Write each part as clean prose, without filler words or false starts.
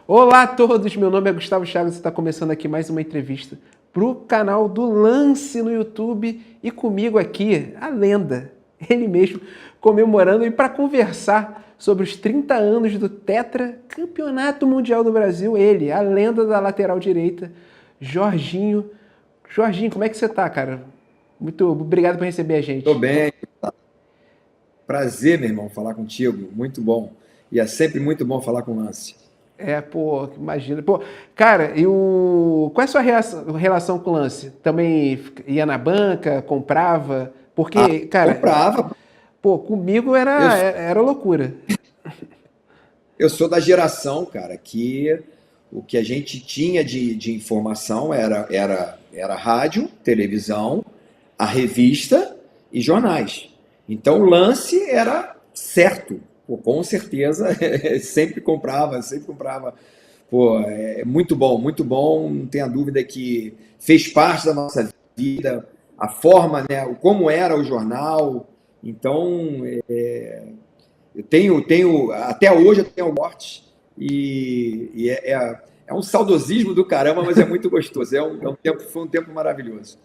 Olá a todos, meu nome é Gustavo Chagas e está começando aqui mais uma entrevista para o canal do Lance no YouTube e comigo aqui, a lenda, ele mesmo, comemorando e para conversar sobre os 30 anos do Tetra Campeonato Mundial do Brasil, ele, a lenda da lateral direita, Jorginho. Jorginho, como é que você tá, cara? Muito obrigado por receber a gente. Tô bem. Prazer, meu irmão, falar contigo. Muito bom. E é sempre muito bom falar com o Lance. Pô, imagina. Pô, cara, qual é a sua relação com o Lance? Também ia na banca, comprava? Ah, Porque, cara, comprava. pô, comigo Eu, era loucura. eu sou da geração, cara, que o que a gente tinha de informação era rádio, televisão, a revista e jornais. Então o Lance era certo. Pô, com certeza, sempre comprava, sempre comprava. Pô, é muito bom, não tenha dúvida que fez parte da nossa vida, a forma, né, como era o jornal. Então, até hoje eu tenho morte é um saudosismo do caramba, mas é muito gostoso. Foi um tempo maravilhoso.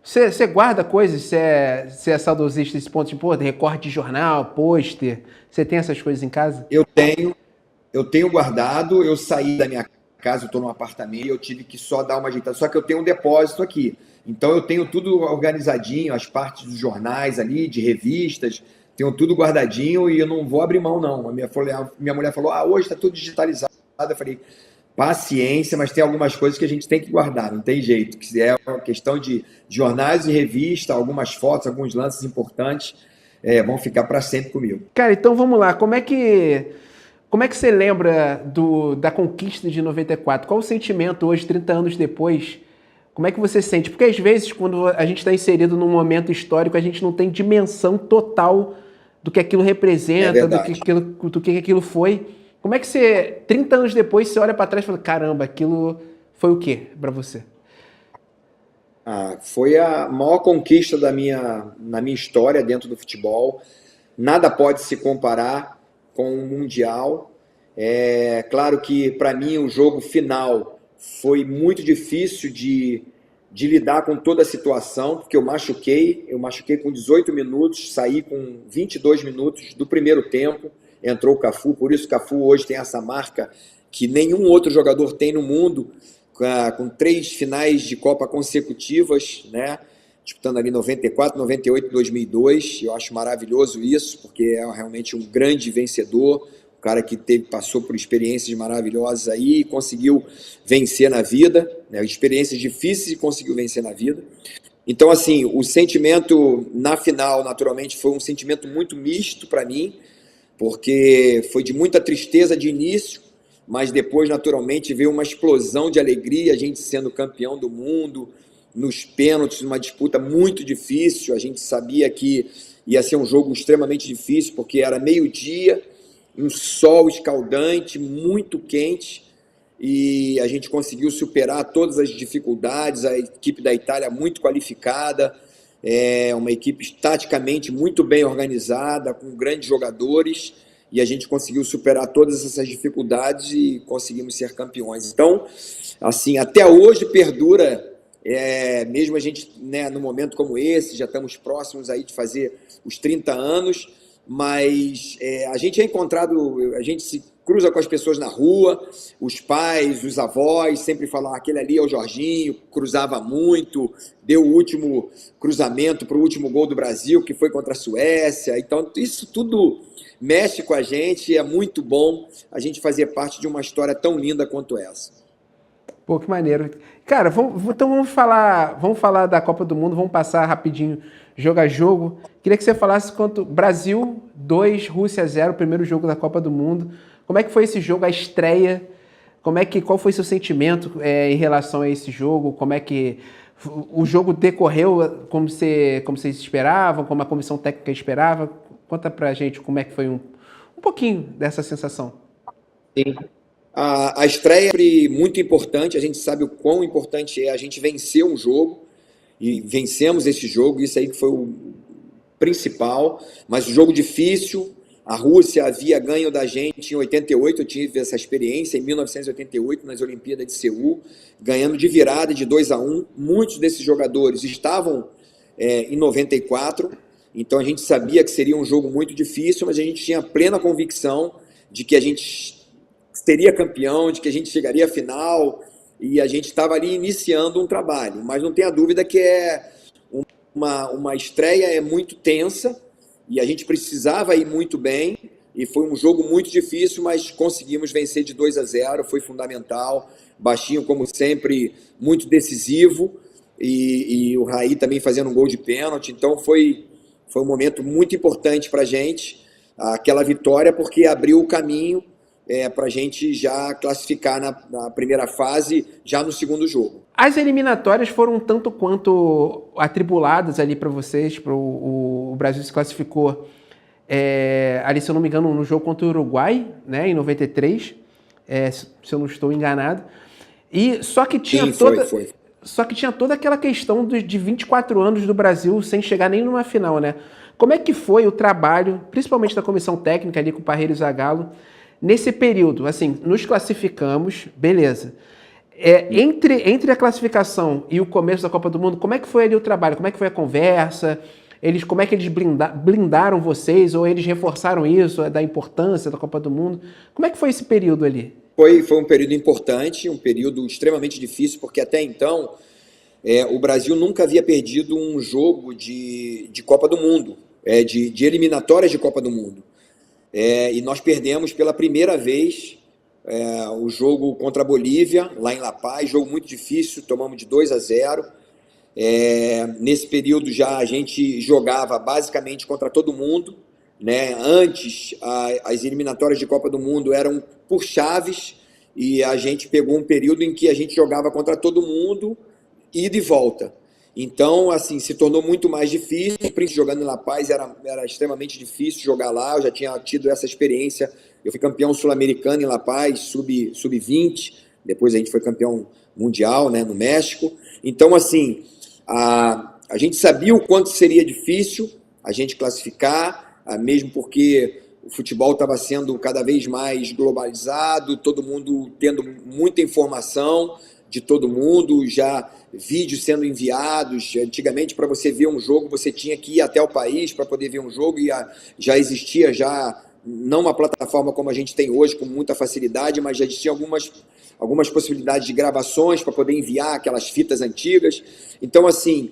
Você guarda coisas, você é saudosista desse ponto de, pô, de recorte de jornal, pôster, você tem essas coisas em casa? Eu tenho guardado, eu saí da minha casa, eu estou num apartamento, e eu tive que só dar uma ajeitada. Só que eu tenho um depósito aqui. Então eu tenho tudo organizadinho, as partes dos jornais ali, de revistas, tenho tudo guardadinho e eu não vou abrir mão, não. A minha mulher falou: hoje está tudo digitalizado. Eu falei: paciência, mas tem algumas coisas que a gente tem que guardar, não tem jeito. Que é uma questão de jornais e revista, algumas fotos, alguns lances importantes, vão ficar para sempre comigo. Cara, então vamos lá, como é que você lembra da conquista de 94? Qual o sentimento hoje, 30 anos depois? Como é que você sente? Porque às vezes, quando a gente está inserido num momento histórico, a gente não tem dimensão total do que aquilo É representa, verdade. do que aquilo foi. Como é que você, 30 anos depois, você olha para trás e fala, caramba, aquilo foi o quê para você? Foi a maior conquista na minha história dentro do futebol. Nada pode se comparar com o Mundial. É claro que, para mim, o jogo final foi muito difícil de lidar com toda a situação, porque eu machuquei com 18 minutos, saí com 22 minutos do primeiro tempo, entrou o Cafu, por isso o Cafu hoje tem essa marca que nenhum outro jogador tem no mundo, com 3 finais de Copa consecutivas, né? Disputando ali 94, 98, 2002. Eu acho maravilhoso isso, porque é realmente um grande vencedor, um cara que passou por experiências maravilhosas aí e conseguiu vencer na vida, né? Experiências difíceis e conseguiu vencer na vida. Então, assim, o sentimento na final, naturalmente, foi um sentimento muito misto para mim, porque foi de muita tristeza de início, mas depois, naturalmente, veio uma explosão de alegria, a gente sendo campeão do mundo, nos pênaltis, numa disputa muito difícil. A gente sabia que ia ser um jogo extremamente difícil, porque era meio-dia, um sol escaldante, muito quente, e a gente conseguiu superar todas as dificuldades. A equipe da Itália muito qualificada, uma equipe taticamente muito bem organizada, com grandes jogadores, e a gente conseguiu superar todas essas dificuldades e conseguimos ser campeões. Então, assim, até hoje perdura, mesmo a gente, né, num momento como esse, já estamos próximos aí de fazer os 30 anos, mas a gente é encontrado, a gente se cruza com as pessoas na rua, os pais, os avós, sempre falam: aquele ali é o Jorginho, cruzava muito, deu o último cruzamento para o último gol do Brasil, que foi contra a Suécia. Então, isso tudo mexe com a gente e é muito bom a gente fazer parte de uma história tão linda quanto essa. Pô, que maneiro. Cara, então vamos falar da Copa do Mundo, vamos passar rapidinho, jogo a jogo. Queria que você falasse quanto Brasil 2, Rússia 0, primeiro jogo da Copa do Mundo. Como é que foi esse jogo, a estreia? Qual foi seu sentimento em relação a esse jogo? Como é que o jogo decorreu como vocês esperavam, como a comissão técnica esperava? Conta pra gente como é que foi um pouquinho dessa sensação. Sim. A estreia é sempre muito importante, a gente sabe o quão importante é a gente vencer um jogo, e vencemos esse jogo, isso aí que foi o principal, mas o jogo difícil, A Rússia havia ganho da gente em 88, eu tive essa experiência, em 1988, nas Olimpíadas de Seul, ganhando de virada de 2-1. Muitos desses jogadores estavam em 94, então a gente sabia que seria um jogo muito difícil, mas a gente tinha plena convicção de que a gente seria campeão, de que a gente chegaria à final, e a gente estava ali iniciando um trabalho. Mas não tenha dúvida que uma estreia muito tensa, e a gente precisava ir muito bem, e foi um jogo muito difícil, mas conseguimos vencer de 2-0, foi fundamental. Baixinho, como sempre, muito decisivo, e o Raí também fazendo um gol de pênalti. Então foi um momento muito importante para a gente, aquela vitória, porque abriu o caminho para a gente já classificar na primeira fase, já no segundo jogo. As eliminatórias foram um tanto quanto atribuladas ali para vocês, o Brasil se classificou, ali, se eu não me engano, no jogo contra o Uruguai, né, em 93, se eu não estou enganado. E só que tinha foi. Só que tinha toda aquela questão de 24 anos do Brasil sem chegar nem numa final, né? Como é que foi o trabalho, principalmente da comissão técnica ali com o Parreira e Zagallo, nesse período? Assim, nos classificamos, beleza. Entre a classificação e o começo da Copa do Mundo, como é que foi ali o trabalho? Como é que foi a conversa? Como é que eles blindaram vocês? Ou eles reforçaram isso, da importância da Copa do Mundo? Como é que foi esse período ali? Foi um período importante, um período extremamente difícil, porque até então o Brasil nunca havia perdido um jogo de Copa do Mundo, de eliminatórias de Copa do Mundo. E nós perdemos pela primeira vez o jogo contra a Bolívia, lá em La Paz, jogo muito difícil, tomamos de 2-0. Nesse período já a gente jogava basicamente contra todo mundo, né? Antes, as eliminatórias de Copa do Mundo eram por chaves, e a gente pegou um período em que a gente jogava contra todo mundo, ida e volta. Então, assim, se tornou muito mais difícil. Jogando em La Paz era extremamente difícil jogar lá. Eu já tinha tido essa experiência. Eu fui campeão sul-americano em La Paz, sub-20. Depois a gente foi campeão mundial, né, no México. Então, assim, a gente sabia o quanto seria difícil a gente classificar, mesmo porque o futebol estava sendo cada vez mais globalizado, todo mundo tendo muita informação de todo mundo, já vídeos sendo enviados. Antigamente, para você ver um jogo, você tinha que ir até o país para poder ver um jogo, e já existia, não uma plataforma como a gente tem hoje, com muita facilidade, mas já existiam algumas possibilidades de gravações para poder enviar aquelas fitas antigas. Então, assim,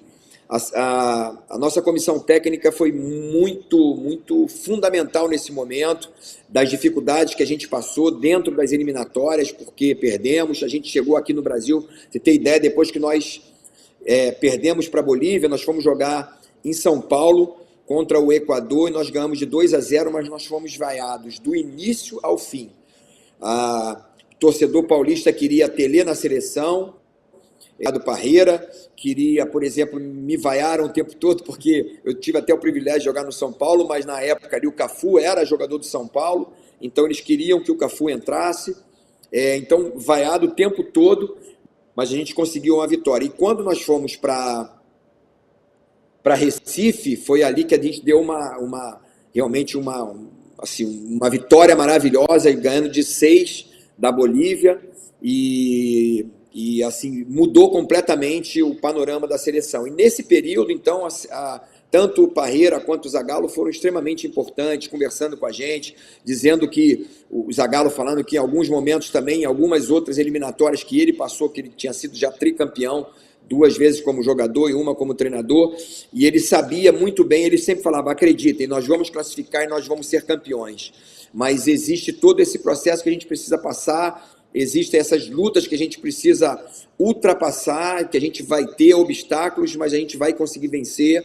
a nossa comissão técnica foi muito fundamental nesse momento, das dificuldades que a gente passou dentro das eliminatórias, porque perdemos. A gente chegou aqui no Brasil, você tem ideia, depois que nós perdemos para a Bolívia, nós fomos jogar em São Paulo contra o Equador, e nós ganhamos de 2-0, mas nós fomos vaiados do início ao fim. O torcedor paulista queria Telê na seleção, do Parreira, queria, por exemplo, me vaiaram o tempo todo, porque eu tive até o privilégio de jogar no São Paulo, mas na época ali o Cafu era jogador do São Paulo, então eles queriam que o Cafu entrasse, então vaiado o tempo todo, mas a gente conseguiu uma vitória. E quando nós fomos para Recife, foi ali que a gente deu realmente uma vitória maravilhosa, ganhando de 6 da Bolívia, e assim, mudou completamente o panorama da seleção. E nesse período, então, tanto o Parreira quanto o Zagallo foram extremamente importantes, conversando com a gente, dizendo que, o Zagallo falando que em alguns momentos também, em algumas outras eliminatórias que ele passou, que ele tinha sido já tricampeão, 2 vezes como jogador e uma como treinador, e ele sabia muito bem, ele sempre falava: acreditem, nós vamos classificar e nós vamos ser campeões, mas existe todo esse processo que a gente precisa passar, existem essas lutas que a gente precisa ultrapassar, que a gente vai ter obstáculos, mas a gente vai conseguir vencer.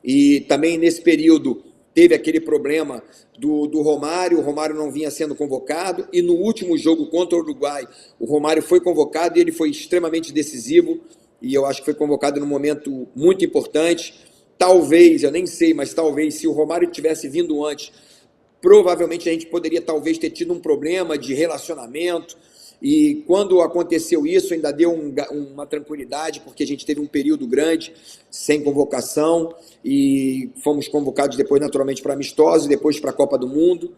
E também nesse período teve aquele problema do Romário, o Romário não vinha sendo convocado, e no último jogo contra o Uruguai, o Romário foi convocado e ele foi extremamente decisivo, e eu acho que foi convocado num momento muito importante. Talvez, eu nem sei, mas talvez, se o Romário tivesse vindo antes, provavelmente a gente poderia talvez ter tido um problema de relacionamento, E quando aconteceu isso, ainda deu uma tranquilidade, porque a gente teve um período grande sem convocação e fomos convocados depois, naturalmente, para amistosos, depois para a Copa do Mundo.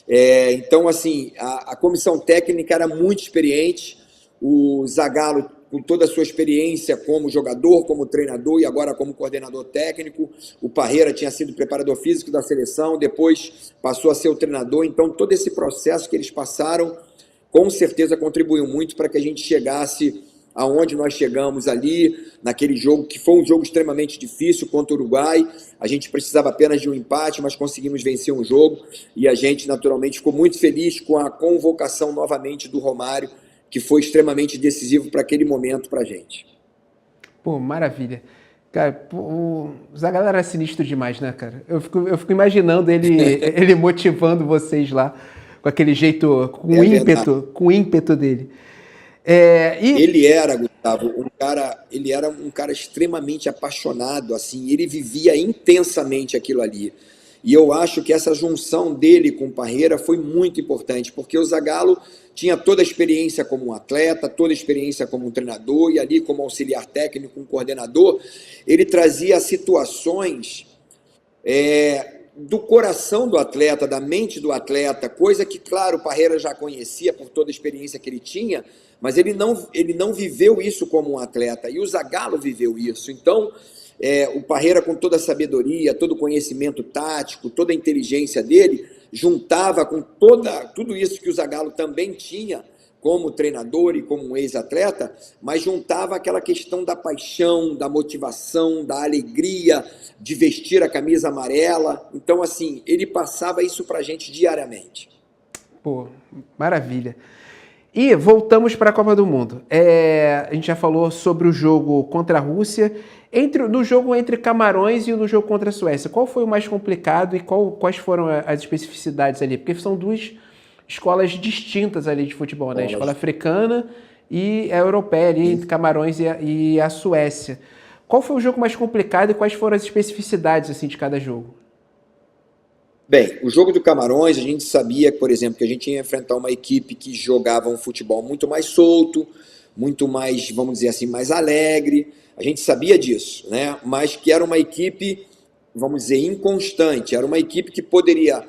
Então, assim, a comissão técnica era muito experiente. O Zagallo, com toda a sua experiência como jogador, como treinador e agora como coordenador técnico. O Parreira tinha sido preparador físico da seleção, depois passou a ser o treinador. Então, todo esse processo que eles passaram, com certeza contribuiu muito para que a gente chegasse aonde nós chegamos ali, naquele jogo, que foi um jogo extremamente difícil contra o Uruguai. A gente precisava apenas de um empate, mas conseguimos vencer um jogo, e a gente, naturalmente, ficou muito feliz com a convocação novamente do Romário, que foi extremamente decisivo para aquele momento para a gente. Pô, maravilha. Cara, pô, o Zagallo era sinistro demais, né, cara? Eu fico imaginando ele motivando vocês lá, com aquele jeito, com o ímpeto dele. Ele era, Gustavo, ele era um cara extremamente apaixonado, assim, ele vivia intensamente aquilo ali. E eu acho que essa junção dele com o Parreira foi muito importante, porque o Zagallo tinha toda a experiência como um atleta, toda a experiência como um treinador, e ali como auxiliar técnico, um coordenador, ele trazia situações do coração do atleta, da mente do atleta, coisa que, claro, o Parreira já conhecia por toda a experiência que ele tinha, mas ele não viveu isso como um atleta, e o Zagallo viveu isso. Então, o Parreira, com toda a sabedoria, todo o conhecimento tático, toda a inteligência dele, juntava com tudo isso que o Zagallo também tinha como treinador e como um ex-atleta, mas juntava aquela questão da paixão, da motivação, da alegria de vestir a camisa amarela. Então, assim, ele passava isso pra gente diariamente. Pô, maravilha. E voltamos para a Copa do Mundo. A gente já falou sobre o jogo contra a Rússia. No jogo entre Camarões e no jogo contra a Suécia, qual foi o mais complicado e quais foram as especificidades ali? Porque são duas escolas distintas ali de futebol, né? A escola africana e a europeia ali, entre Camarões e a Suécia. Qual foi o jogo mais complicado e quais foram as especificidades assim, de cada jogo? Bem, o jogo do Camarões, a gente sabia, por exemplo, que a gente ia enfrentar uma equipe que jogava um futebol muito mais solto, muito mais, vamos dizer assim, mais alegre. A gente sabia disso, né? Mas que era uma equipe, vamos dizer, inconstante. Era uma equipe que poderia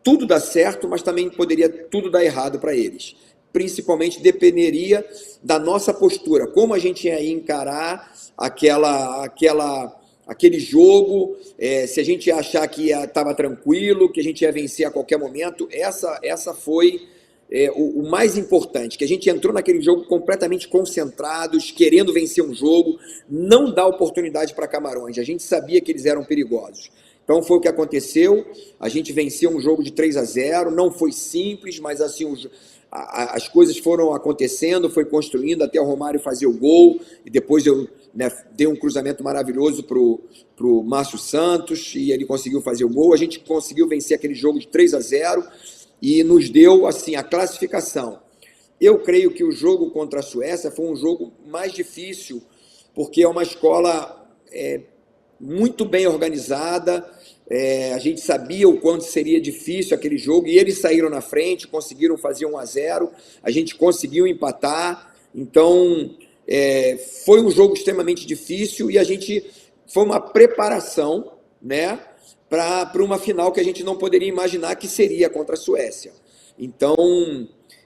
tudo dar certo, mas também poderia tudo dar errado para eles. Principalmente dependeria da nossa postura, como a gente ia encarar aquele jogo, se a gente ia achar que estava tranquilo, que a gente ia vencer a qualquer momento. Essa foi o mais importante, que a gente entrou naquele jogo completamente concentrados, querendo vencer um jogo, não dar oportunidade para Camarões. A gente sabia que eles eram perigosos. Então foi o que aconteceu, a gente venceu um jogo de 3-0, não foi simples, mas assim, as coisas foram acontecendo, foi construindo até o Romário fazer o gol, e depois eu dei um cruzamento maravilhoso para o Márcio Santos, e ele conseguiu fazer o gol. A gente conseguiu vencer aquele jogo de 3-0, e nos deu assim a classificação. Eu creio que o jogo contra a Suécia foi um jogo mais difícil, porque é uma escola muito bem organizada. A gente sabia o quanto seria difícil aquele jogo, e eles saíram na frente, conseguiram fazer 1-0, a gente conseguiu empatar. Então foi um jogo extremamente difícil, e foi uma preparação, né, para uma final que a gente não poderia imaginar que seria contra a Suécia. Então,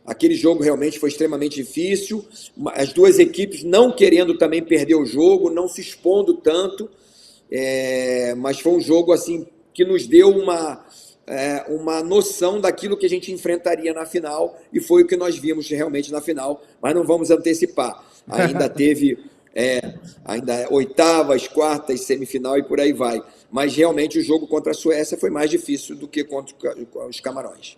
aquele jogo realmente foi extremamente difícil, as duas equipes não querendo também perder o jogo, não se expondo tanto, mas foi um jogo assim que nos deu uma noção daquilo que a gente enfrentaria na final, e foi o que nós vimos realmente na final, mas não vamos antecipar. Ainda teve ainda oitavas, quartas, semifinal e por aí vai. Mas realmente o jogo contra a Suécia foi mais difícil do que contra os Camarões.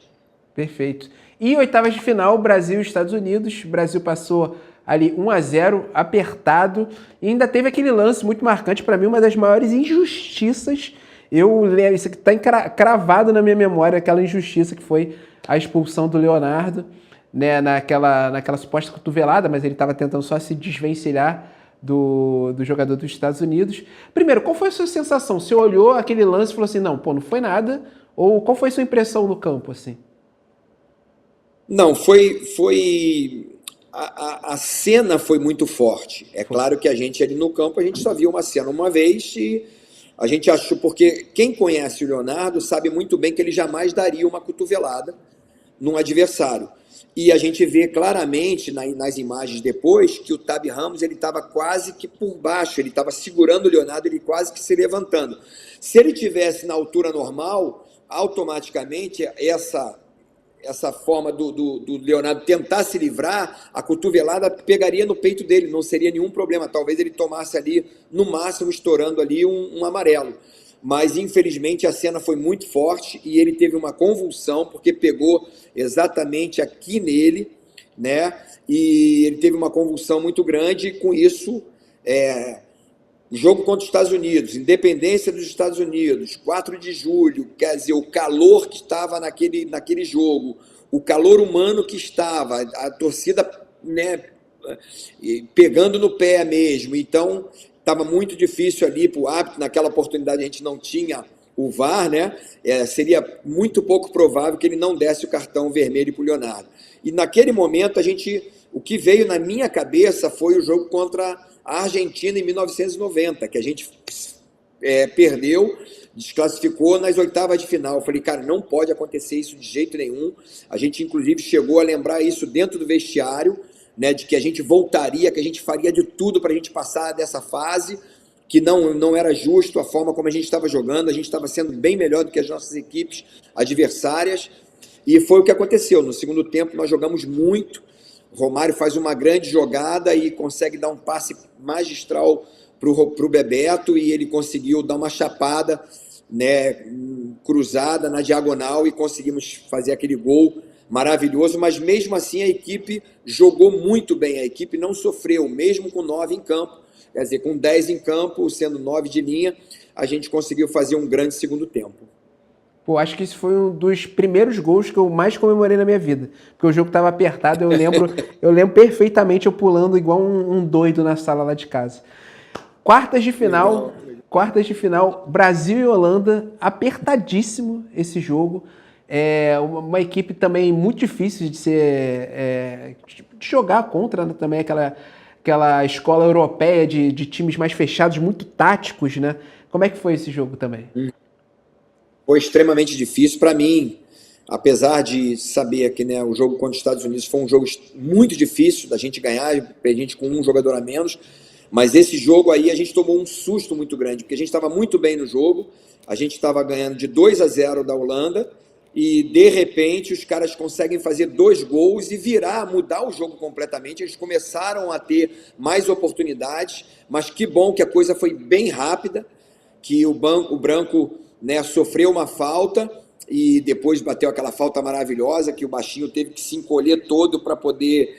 Perfeito. E oitavas de final, Brasil e Estados Unidos. O Brasil passou ali 1-0, apertado, e ainda teve aquele lance muito marcante, para mim, uma das maiores injustiças. Eu lembro, isso aqui está cravado na minha memória, aquela injustiça que foi a expulsão do Leonardo, né, naquela suposta cotovelada, mas ele estava tentando só se desvencilhar do jogador dos Estados Unidos. Primeiro, qual foi a sua sensação? Você olhou aquele lance e falou assim, não, pô, não foi nada? Ou qual foi a sua impressão no campo, assim? Não, foi a cena foi muito forte. É claro que a gente ali no campo, a gente só viu uma cena uma vez e a gente achou, porque quem conhece o Leonardo sabe muito bem que ele jamais daria uma cotovelada num adversário. E a gente vê claramente nas imagens depois que o Tab Ramos ele estava quase que por baixo, ele estava segurando o Leonardo, ele quase que se levantando. Se ele tivesse na altura normal, automaticamente essa forma do Leonardo tentar se livrar, a cotovelada pegaria no peito dele, não seria nenhum problema. Talvez ele tomasse ali, no máximo, estourando ali um amarelo. Mas, infelizmente, a cena foi muito forte e ele teve uma convulsão, porque pegou exatamente aqui nele, né? E ele teve uma convulsão muito grande e, com isso, jogo contra os Estados Unidos, independência dos Estados Unidos, 4 de julho, quer dizer, o calor que estava naquele jogo, o calor humano que estava, a torcida, né, pegando no pé mesmo. Então, estava muito difícil ali para o árbitro. Naquela oportunidade a gente não tinha o VAR, né? Seria muito pouco provável que ele não desse o cartão vermelho para o Leonardo. E naquele momento o que veio na minha cabeça foi o jogo contra a Argentina em 1990, que a gente perdeu, desclassificou nas oitavas de final. Eu falei, cara, não pode acontecer isso de jeito nenhum. A gente, inclusive, chegou a lembrar isso dentro do vestiário, né, de que a gente voltaria, que a gente faria de tudo para a gente passar dessa fase, que não era justo a forma como a gente estava jogando, a gente estava sendo bem melhor do que as nossas equipes adversárias, e foi o que aconteceu. No segundo tempo nós jogamos muito, Romário faz uma grande jogada e consegue dar um passe magistral para o Bebeto, e ele conseguiu dar uma chapada, né, cruzada na diagonal, e conseguimos fazer aquele gol maravilhoso. Mas mesmo assim a equipe jogou muito bem, a equipe não sofreu, mesmo com 9 em campo, quer dizer, com 10 em campo, sendo 9 de linha, a gente conseguiu fazer um grande segundo tempo. Pô, acho que esse foi um dos primeiros gols que eu mais comemorei na minha vida. Porque o jogo estava apertado, eu lembro perfeitamente eu pulando igual um doido na sala lá de casa. Quartas de final, Brasil e Holanda, apertadíssimo esse jogo. Uma equipe também muito difícil de de jogar contra, né? Também aquela escola europeia de times mais fechados, muito táticos, né? Como é que foi esse jogo também? Foi extremamente difícil para mim, apesar de saber que, né, o jogo contra os Estados Unidos foi um jogo muito difícil da gente ganhar, a gente com um jogador a menos, mas esse jogo aí a gente tomou um susto muito grande, porque a gente estava muito bem no jogo, a gente estava ganhando de 2-0 da Holanda, e de repente os caras conseguem fazer 2 gols e mudar o jogo completamente. Eles começaram a ter mais oportunidades, mas que bom que a coisa foi bem rápida, que o branco, né, sofreu uma falta e depois bateu aquela falta maravilhosa que o baixinho teve que se encolher todo para poder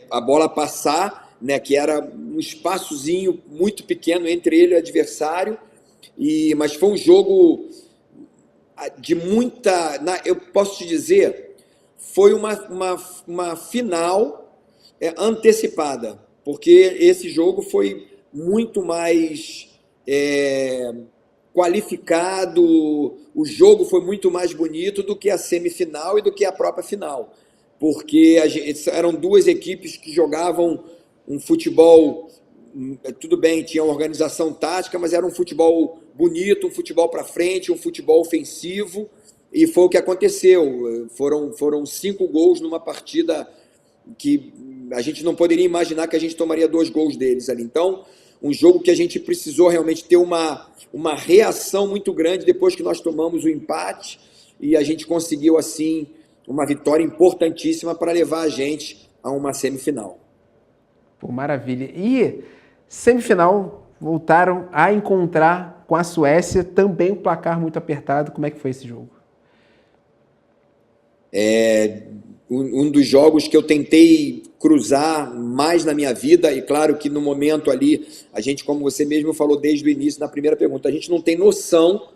a bola passar, né, que era um espaçozinho muito pequeno entre ele e o adversário. Mas foi um jogo de muita... eu posso te dizer, foi uma final antecipada, porque esse jogo foi muito mais qualificado, o jogo foi muito mais bonito do que a semifinal e do que a própria final, porque eram 2 equipes que jogavam um futebol, tudo bem, tinha uma organização tática, mas era um futebol bonito, um futebol para frente, um futebol ofensivo, e foi o que aconteceu. Foram 5 gols numa partida que a gente não poderia imaginar que a gente tomaria 2 gols deles ali. Então, um jogo que a gente precisou realmente ter uma reação muito grande depois que nós tomamos o empate, e a gente conseguiu, assim, uma vitória importantíssima para levar a gente a uma semifinal. Pô, maravilha. E semifinal, voltaram a encontrar com a Suécia, também um placar muito apertado. Como é que foi esse jogo? Um dos jogos que eu tentei cruzar mais na minha vida, e claro que no momento ali, a gente, como você mesmo falou desde o início, na primeira pergunta, a gente não tem noção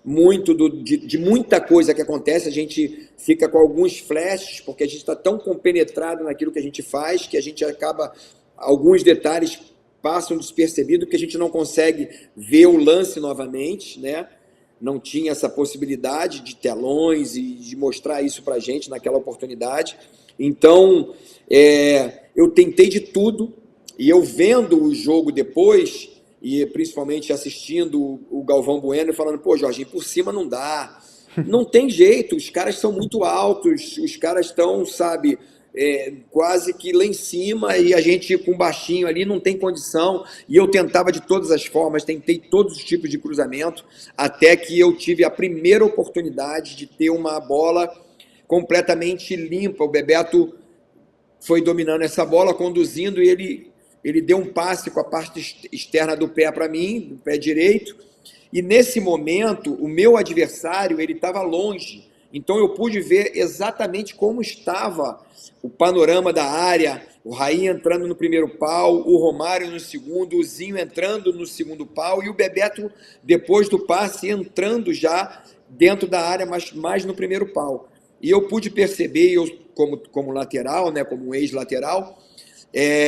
muito de muita coisa que acontece, a gente fica com alguns flashes, porque a gente está tão compenetrado naquilo que a gente faz, que a gente acaba, alguns detalhes passam despercebidos, que a gente não consegue ver o lance novamente, né? Não tinha essa possibilidade de telões e de mostrar isso para a gente naquela oportunidade. Então, eu tentei de tudo, e eu vendo o jogo depois, e principalmente assistindo o Galvão Bueno, falando, pô, Jorginho, por cima não dá, não tem jeito, os caras são muito altos, os caras estão, sabe, quase que lá em cima, e a gente com baixinho ali não tem condição, e eu tentava de todas as formas, tentei todos os tipos de cruzamento, até que eu tive a primeira oportunidade de ter uma bola completamente limpa. O Bebeto foi dominando essa bola, conduzindo, e ele deu um passe com a parte externa do pé para mim, do pé direito, e nesse momento o meu adversário ele estava longe, então eu pude ver exatamente como estava o panorama da área, o Raí entrando no primeiro pau, o Romário no segundo, o Zinho entrando no segundo pau, e o Bebeto, depois do passe, entrando já dentro da área, mas mais no primeiro pau. E eu pude perceber, eu como lateral, né, como um ex-lateral,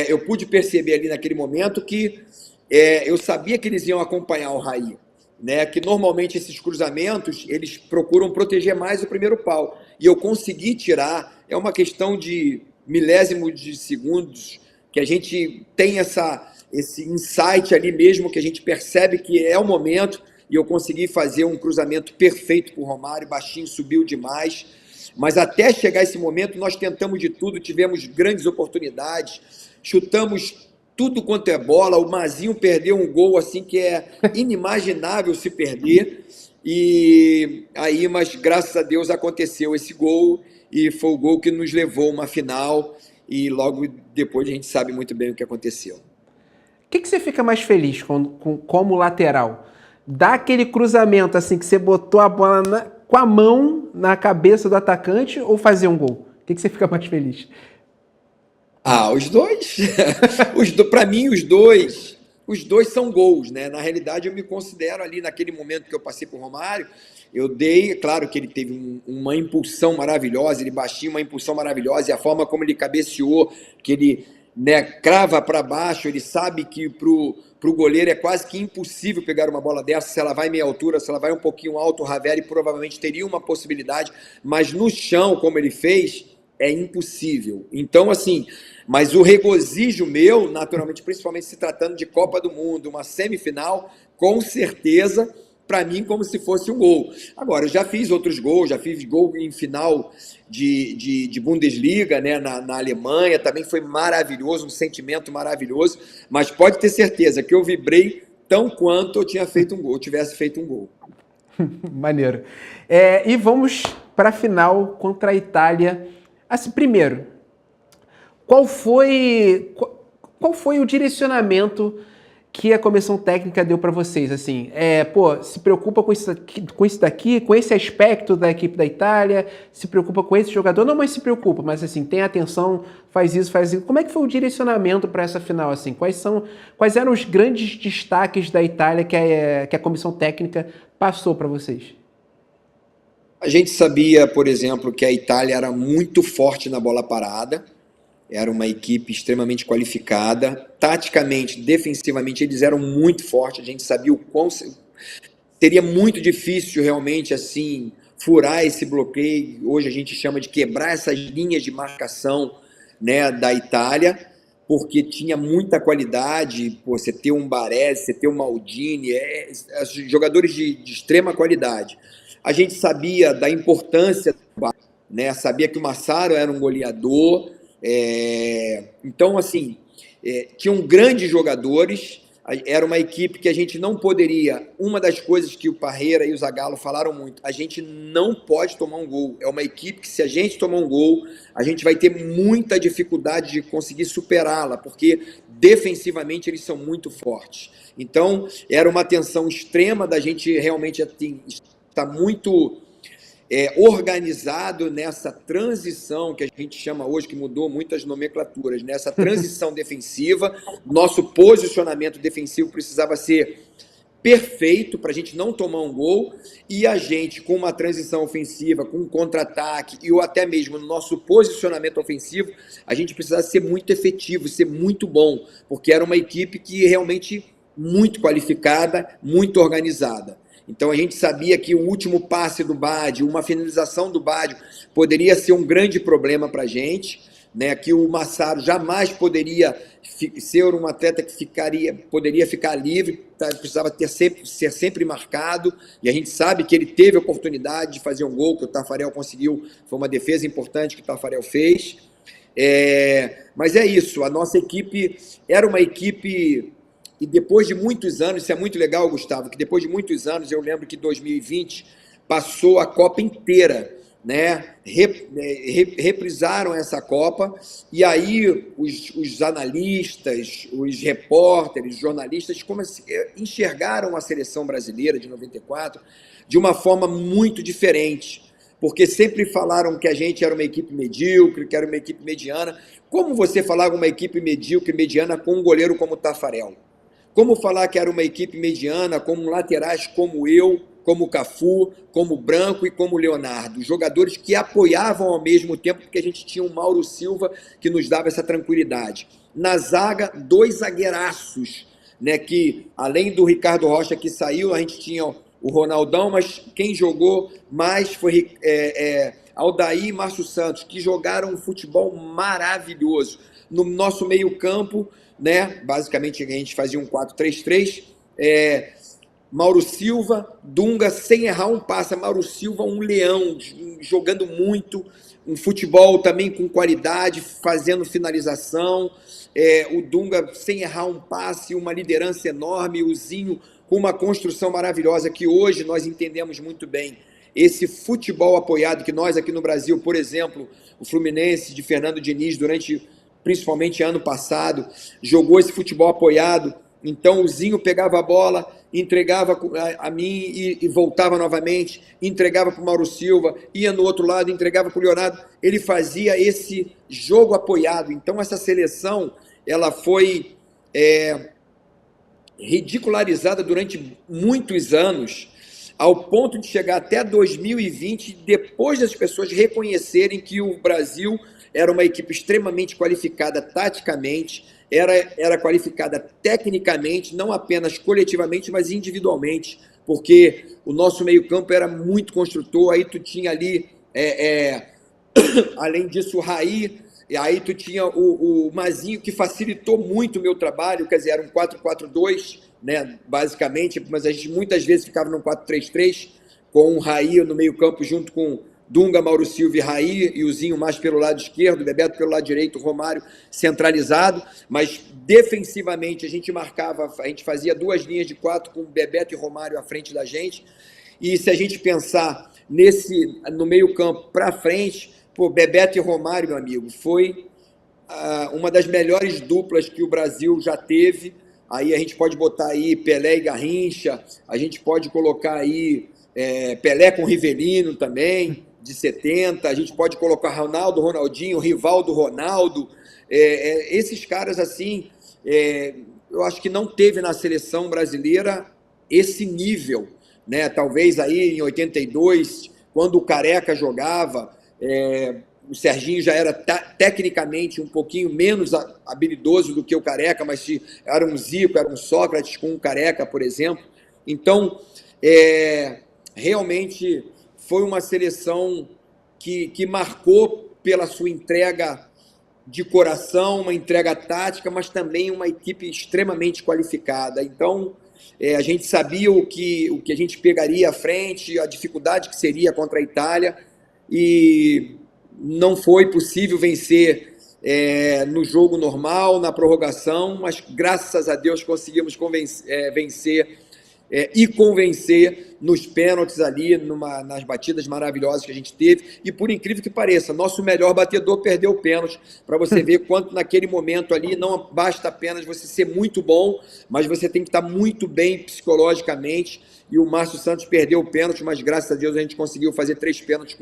eu pude perceber ali naquele momento que eu sabia que eles iam acompanhar o Raí, né, que normalmente esses cruzamentos, eles procuram proteger mais o primeiro pau. E eu consegui tirar, é uma questão de milésimo de segundos, que a gente tem esse insight ali mesmo, que a gente percebe que é o momento, e eu consegui fazer um cruzamento perfeito para o Romário, baixinho, subiu demais. Mas até chegar esse momento, nós tentamos de tudo, tivemos grandes oportunidades, chutamos tudo quanto é bola, o Mazinho perdeu um gol assim que é inimaginável se perder, e aí, mas graças a Deus aconteceu esse gol, e foi o gol que nos levou a uma final, e logo depois a gente sabe muito bem o que aconteceu. O que você fica mais feliz como lateral? Dá aquele cruzamento assim que você botou a bola com a mão na cabeça do atacante, ou fazer um gol? O que você fica mais feliz? Os dois. Para mim, os dois são gols, né? Na realidade, eu me considero ali, naquele momento que eu passei por Romário, eu dei, claro que ele teve uma impulsão maravilhosa, ele baixinho, uma impulsão maravilhosa, e a forma como ele cabeceou, que ele, né, crava para baixo, ele sabe que pro goleiro é quase que impossível pegar uma bola dessa, se ela vai meia altura, se ela vai um pouquinho alto, o Raveri provavelmente teria uma possibilidade, mas no chão, como ele fez, é impossível. Então, assim, mas o regozijo meu, naturalmente, principalmente se tratando de Copa do Mundo, uma semifinal, com certeza, para mim, como se fosse um gol. Agora, eu já fiz outros gols, já fiz gol em final de Bundesliga, né, na Alemanha, também foi maravilhoso, um sentimento maravilhoso, mas pode ter certeza que eu vibrei tão quanto eu tivesse feito um gol. Maneiro. E vamos para a final contra a Itália. Assim, primeiro, qual foi o direcionamento que a comissão técnica deu para vocês? Assim, se preocupa com isso daqui, com esse aspecto da equipe da Itália, se preocupa com esse jogador? Não, mas se preocupa, mas assim, tem atenção, faz isso, faz isso. Como é que foi o direcionamento para essa final? Assim, quais eram os grandes destaques da Itália que a comissão técnica passou para vocês? A gente sabia, por exemplo, que a Itália era muito forte na bola parada, era uma equipe extremamente qualificada, taticamente, defensivamente, eles eram muito fortes, a gente sabia o quão seria muito difícil realmente assim furar esse bloqueio, hoje a gente chama de quebrar essas linhas de marcação, né, da Itália, porque tinha muita qualidade, você ter um Baresi, você ter um Maldini, jogadores de extrema qualidade. A gente sabia da importância, né? Sabia que o Massaro era um goleador, então, assim, tinham grandes jogadores, era uma equipe que a gente não poderia, uma das coisas que o Parreira e o Zagallo falaram muito, a gente não pode tomar um gol, é uma equipe que se a gente tomar um gol, a gente vai ter muita dificuldade de conseguir superá-la, porque defensivamente eles são muito fortes. Então, era uma atenção extrema da gente realmente estar muito organizado nessa transição que a gente chama hoje, que mudou muitas nomenclaturas, nessa transição defensiva. Nosso posicionamento defensivo precisava ser perfeito para a gente não tomar um gol, e a gente, com uma transição ofensiva, com um contra-ataque, e ou até mesmo no nosso posicionamento ofensivo, a gente precisava ser muito efetivo, ser muito bom, porque era uma equipe que realmente muito qualificada, muito organizada. Então a gente sabia que o último passe do Baggio, uma finalização do Baggio, poderia ser um grande problema para a gente, né? Que o Massaro jamais poderia ser um atleta que poderia ficar livre, tá? Precisava ser sempre marcado, e a gente sabe que ele teve a oportunidade de fazer um gol, que o Taffarel conseguiu, foi uma defesa importante que o Taffarel fez. Mas é isso, a nossa equipe era uma equipe, e depois de muitos anos, isso é muito legal, Gustavo, que depois de muitos anos, eu lembro que 2020 passou a Copa inteira, né? Reprisaram essa Copa, e aí os analistas, os repórteres, os jornalistas enxergaram a seleção brasileira de 94 de uma forma muito diferente, porque sempre falaram que a gente era uma equipe medíocre, que era uma equipe mediana. Como você falar uma equipe medíocre, mediana, com um goleiro como o Taffarel? Como falar que era uma equipe mediana, com laterais como eu, como o Cafu, como o Branco e como o Leonardo? Jogadores que apoiavam ao mesmo tempo, porque a gente tinha o Mauro Silva, que nos dava essa tranquilidade. Na zaga, 2 zagueiraços, né, que além do Ricardo Rocha que saiu, a gente tinha o Ronaldão, mas quem jogou mais foi Aldair e Márcio Santos, que jogaram um futebol maravilhoso. No nosso meio-campo, né, basicamente a gente fazia um 4-3-3, Mauro Silva, Dunga, sem errar um passe. Mauro Silva, um leão, jogando muito, um futebol também com qualidade, fazendo finalização. O Dunga, sem errar um passe, uma liderança enorme. O Zinho, com uma construção maravilhosa, que hoje nós entendemos muito bem. Esse futebol apoiado que nós aqui no Brasil, por exemplo, o Fluminense de Fernando Diniz, principalmente ano passado, jogou esse futebol apoiado. Então o Zinho pegava a bola, entregava a mim e voltava novamente, entregava para o Mauro Silva, ia no outro lado, entregava para o Leonardo. Ele fazia esse jogo apoiado. Então essa seleção, ela foi ridicularizada durante muitos anos, ao ponto de chegar até 2020, depois das pessoas reconhecerem que o Brasil era uma equipe extremamente qualificada taticamente, era qualificada tecnicamente, não apenas coletivamente, mas individualmente, porque o nosso meio-campo era muito construtor. Aí tu tinha ali, além disso, o Raí, e aí tu tinha o Mazinho, que facilitou muito o meu trabalho, quer dizer, era um 4-4-2, né, basicamente, mas a gente muitas vezes ficava num 4-3-3, com o Raí no meio-campo, junto com Dunga, Mauro Silva e Raí, e o Zinho mais pelo lado esquerdo, Bebeto pelo lado direito, Romário centralizado, mas defensivamente a gente fazia 2 linhas de 4 com Bebeto e Romário à frente da gente. E se a gente pensar no meio-campo para frente, Bebeto e Romário, meu amigo, foi uma das melhores duplas que o Brasil já teve. Aí a gente pode botar aí Pelé e Garrincha, a gente pode colocar aí Pelé com Rivelino também, de 70, a gente pode colocar Ronaldo, Ronaldinho, Rivaldo, Ronaldo, esses caras assim, eu acho que não teve na seleção brasileira esse nível, né? Talvez aí em 82, quando o Careca jogava, o Serginho já era tecnicamente um pouquinho menos habilidoso do que o Careca, mas era um Zico, era um Sócrates com um Careca, por exemplo. Então, realmente foi uma seleção que marcou pela sua entrega de coração, uma entrega tática, mas também uma equipe extremamente qualificada. Então, a gente sabia o que a gente pegaria à frente, a dificuldade que seria contra a Itália, e não foi possível vencer no jogo normal, na prorrogação, mas graças a Deus conseguimos vencer e convencer nos pênaltis ali, nas batidas maravilhosas que a gente teve. E por incrível que pareça, nosso melhor batedor perdeu o pênalti, para você ver quanto naquele momento ali não basta apenas você ser muito bom, mas você tem que estar muito bem psicologicamente. E o Márcio Santos perdeu o pênalti, mas graças a Deus a gente conseguiu fazer 3 pênaltis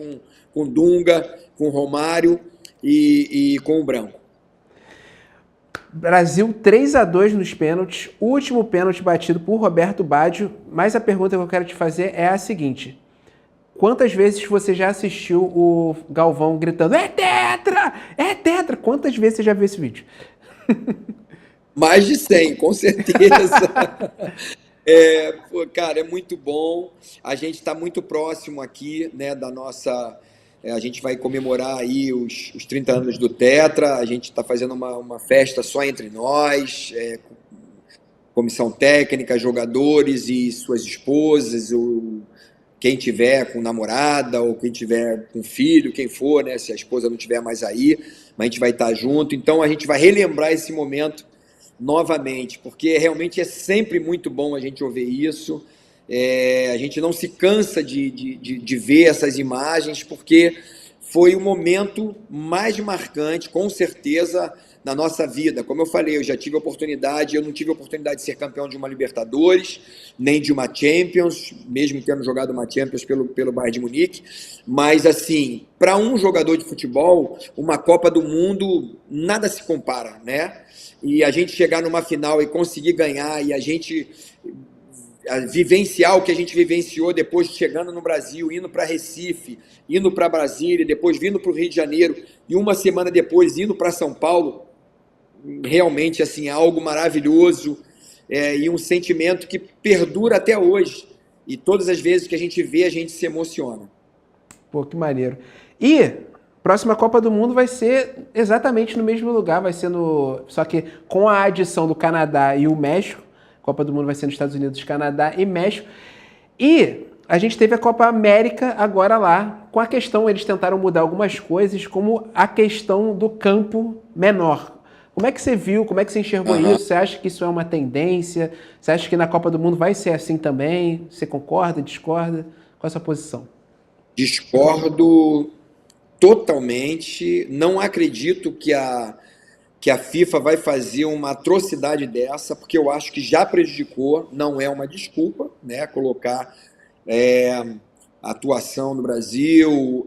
com Dunga, com Romário e com o Branco. Brasil 3-2 nos pênaltis, último pênalti batido por Roberto Baggio. Mas a pergunta que eu quero te fazer é a seguinte: quantas vezes você já assistiu o Galvão gritando "É tetra! É tetra"? Quantas vezes você já viu esse vídeo? Mais de 100, com certeza. Pô, cara, é muito bom. A gente está muito próximo aqui, né, da nossa. A gente vai comemorar aí os 30 anos do Tetra. A gente está fazendo uma festa só entre nós, comissão técnica, jogadores e suas esposas, ou quem tiver com namorada, ou quem tiver com filho, quem for, né, se a esposa não tiver mais aí, mas a gente vai estar junto. Então a gente vai relembrar esse momento novamente, porque realmente é sempre muito bom a gente ouvir isso. A gente não se cansa de ver essas imagens, porque foi o momento mais marcante, com certeza, na nossa vida. Como eu falei, eu já tive oportunidade, eu não tive a oportunidade de ser campeão de uma Libertadores, nem de uma Champions, mesmo tendo jogado uma Champions pelo Bayern de Munique, mas assim, para um jogador de futebol, uma Copa do Mundo, nada se compara, né? E a gente chegar numa final e conseguir ganhar, e a gente vivenciar o que a gente vivenciou depois de chegando no Brasil, indo para Recife, indo para Brasília, depois vindo para o Rio de Janeiro, e uma semana depois indo para São Paulo, realmente assim, algo maravilhoso, e um sentimento que perdura até hoje. E todas as vezes que a gente vê, a gente se emociona. Pô, que maneiro. E próxima Copa do Mundo vai ser exatamente no mesmo lugar, vai ser no... Só que com a adição do Canadá e o México, a Copa do Mundo vai ser nos Estados Unidos, Canadá e México. E a gente teve a Copa América agora lá, com a questão, eles tentaram mudar algumas coisas, como a questão do campo menor. Como é que você viu, como é que você enxergou isso? Você acha que isso é uma tendência? Você acha que na Copa do Mundo vai ser assim também? Você concorda, discorda? Qual é a sua posição? Discordo totalmente. Não acredito que a FIFA vai fazer uma atrocidade dessa, porque eu acho que já prejudicou, não é uma desculpa, né, colocar a atuação no Brasil,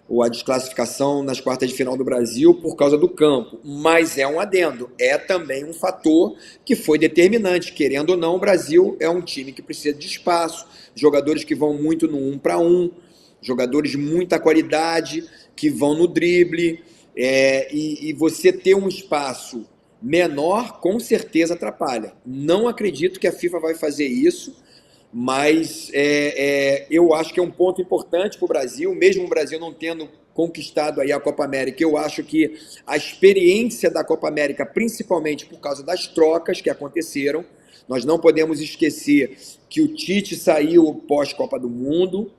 ou a desclassificação nas quartas de final do Brasil por causa do campo, mas é um adendo, é também um fator que foi determinante, querendo ou não, o Brasil é um time que precisa de espaço, jogadores que vão muito no 1-1, jogadores de muita qualidade, que vão no drible, e você ter um espaço menor, com certeza atrapalha. Não acredito que a FIFA vai fazer isso, mas eu acho que é um ponto importante para o Brasil, mesmo o Brasil não tendo conquistado aí a Copa América. Eu acho que a experiência da Copa América, principalmente por causa das trocas que aconteceram, nós não podemos esquecer que o Tite saiu pós-Copa do Mundo,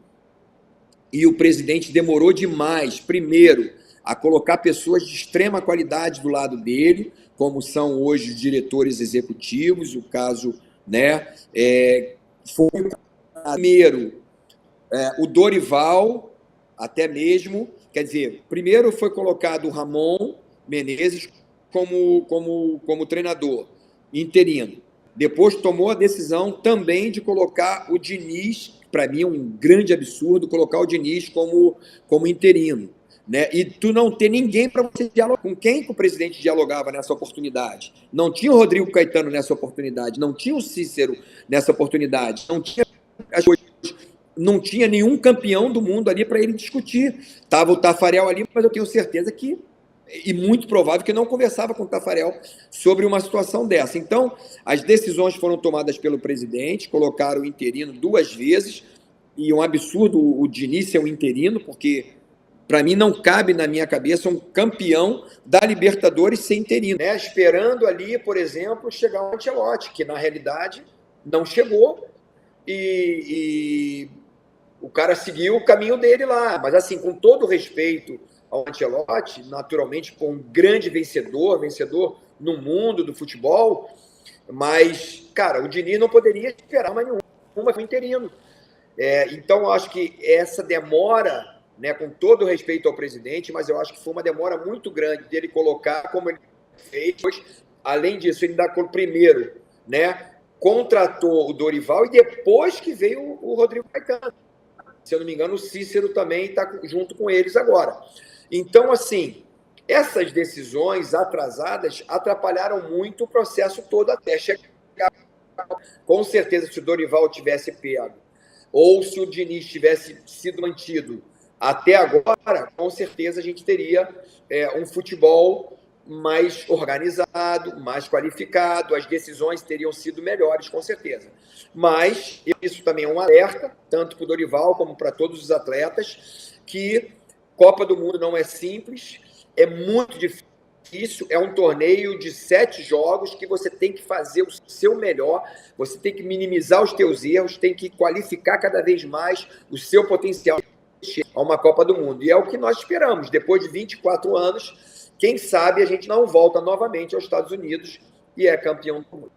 e o presidente demorou demais, primeiro, a colocar pessoas de extrema qualidade do lado dele, como são hoje os diretores executivos, o caso, né, foi primeiro o Dorival, até mesmo, quer dizer, primeiro foi colocado o Ramon Menezes como treinador interino. Depois tomou a decisão também de colocar o Diniz, para mim é um grande absurdo, colocar o Diniz como interino. Né? E tu não ter ninguém para você dialogar. Com quem que o presidente dialogava nessa oportunidade? Não tinha o Rodrigo Caetano nessa oportunidade, não tinha o Cícero nessa oportunidade, não tinha nenhum campeão do mundo ali para ele discutir. Estava o Tafarel ali, mas eu tenho certeza que, e muito provável, que não conversava com o Tafarel sobre uma situação dessa. Então, as decisões foram tomadas pelo presidente, colocaram o interino 2 vezes, e um absurdo o Diniz ser um interino, porque para mim não cabe na minha cabeça um campeão da Libertadores ser interino, né? Esperando ali, por exemplo, chegar o Ancelotti, que na realidade não chegou, e o cara seguiu o caminho dele lá. Mas assim, com todo respeito ao Ancelotti, naturalmente, com um grande vencedor no mundo do futebol, mas, cara, o Diniz não poderia esperar mais nenhuma interino. Então, eu acho que essa demora, né, com todo respeito ao presidente, mas eu acho que foi uma demora muito grande dele colocar como ele fez. Além disso, ele ainda primeiro, né, contratou o Dorival e depois que veio o Rodrigo Caetano. Se eu não me engano, o Cícero também está junto com eles agora. Então, assim, essas decisões atrasadas atrapalharam muito o processo todo até chegar. Com certeza, se o Dorival tivesse pego, ou se o Diniz tivesse sido mantido até agora, com certeza a gente teria um futebol mais organizado, mais qualificado, as decisões teriam sido melhores, com certeza. Mas isso também é um alerta, tanto para o Dorival como para todos os atletas, que Copa do Mundo não é simples, é muito difícil, é um torneio de 7 jogos que você tem que fazer o seu melhor, você tem que minimizar os teus erros, tem que qualificar cada vez mais o seu potencial a uma Copa do Mundo. E é o que nós esperamos. Depois de 24 anos, quem sabe a gente não volta novamente aos Estados Unidos e é campeão do mundo.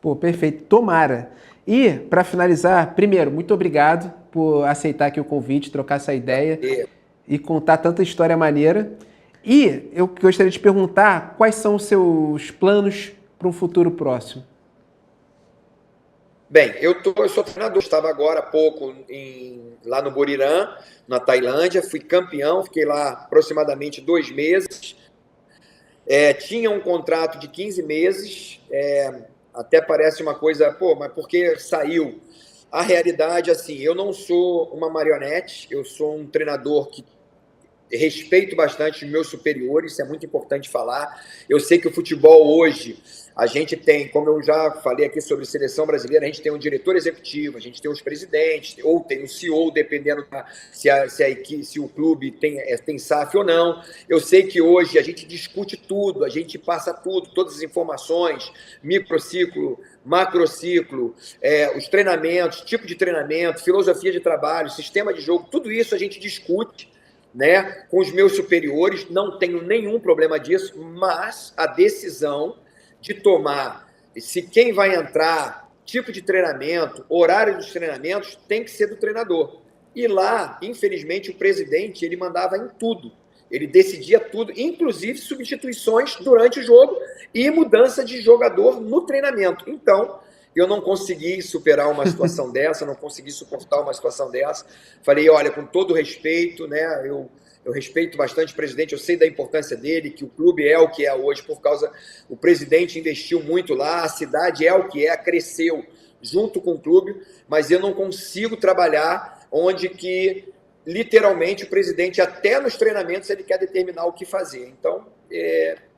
Pô, perfeito. Tomara. E, para finalizar, primeiro, muito obrigado por aceitar aqui o convite, trocar essa ideia e contar tanta história maneira. E eu gostaria de perguntar quais são os seus planos para um futuro próximo. Bem, eu sou treinador, estava agora há pouco lá no Buriram, na Tailândia, fui campeão, fiquei lá aproximadamente 2 meses, tinha um contrato de 15 meses, até parece uma coisa, pô, mas por que saiu? A realidade, assim, eu não sou uma marionete, eu sou um treinador que respeito bastante os meus superiores, isso é muito importante falar. Eu sei que o futebol hoje, a gente tem, como eu já falei aqui sobre seleção brasileira, a gente tem um diretor executivo, a gente tem os presidentes, ou tem o CEO, dependendo se o clube tem SAF ou não. Eu sei que hoje a gente discute tudo, a gente passa tudo, todas as informações, microciclo, macrociclo, os treinamentos, tipo de treinamento, filosofia de trabalho, sistema de jogo, tudo isso a gente discute, né, com os meus superiores, não tenho nenhum problema disso, mas a decisão de tomar se quem vai entrar, tipo de treinamento, horário dos treinamentos, tem que ser do treinador. E lá, infelizmente, o presidente, ele mandava em tudo. Ele decidia tudo, inclusive substituições durante o jogo e mudança de jogador no treinamento. Então, eu não consegui superar uma situação dessa, não consegui suportar uma situação dessa. Falei, olha, com todo respeito, né, eu respeito bastante o presidente, eu sei da importância dele, que o clube é o que é hoje, por causa o presidente investiu muito lá, a cidade é o que é, cresceu junto com o clube, mas eu não consigo trabalhar onde que, literalmente, o presidente, até nos treinamentos, ele quer determinar o que fazer. Então,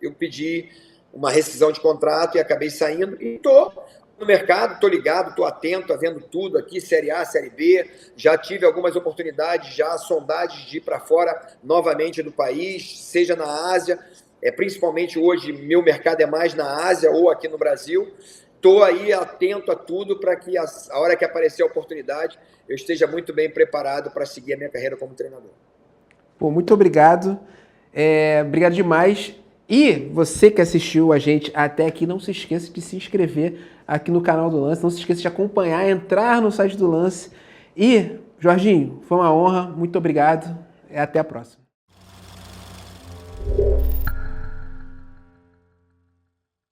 eu pedi uma rescisão de contrato e acabei saindo e estou no mercado, estou ligado, estou atento, estou vendo tudo aqui, Série A, Série B, já tive algumas oportunidades, já sondagens de ir para fora novamente do país, seja na Ásia, principalmente hoje meu mercado é mais na Ásia ou aqui no Brasil. Estou aí atento a tudo para que a hora que aparecer a oportunidade eu esteja muito bem preparado para seguir a minha carreira como treinador. Pô, muito obrigado, obrigado demais. E você que assistiu a gente até aqui, não se esqueça de se inscrever aqui no canal do Lance, não se esqueça de acompanhar, entrar no site do Lance. E, Jorginho, foi uma honra, muito obrigado e até a próxima.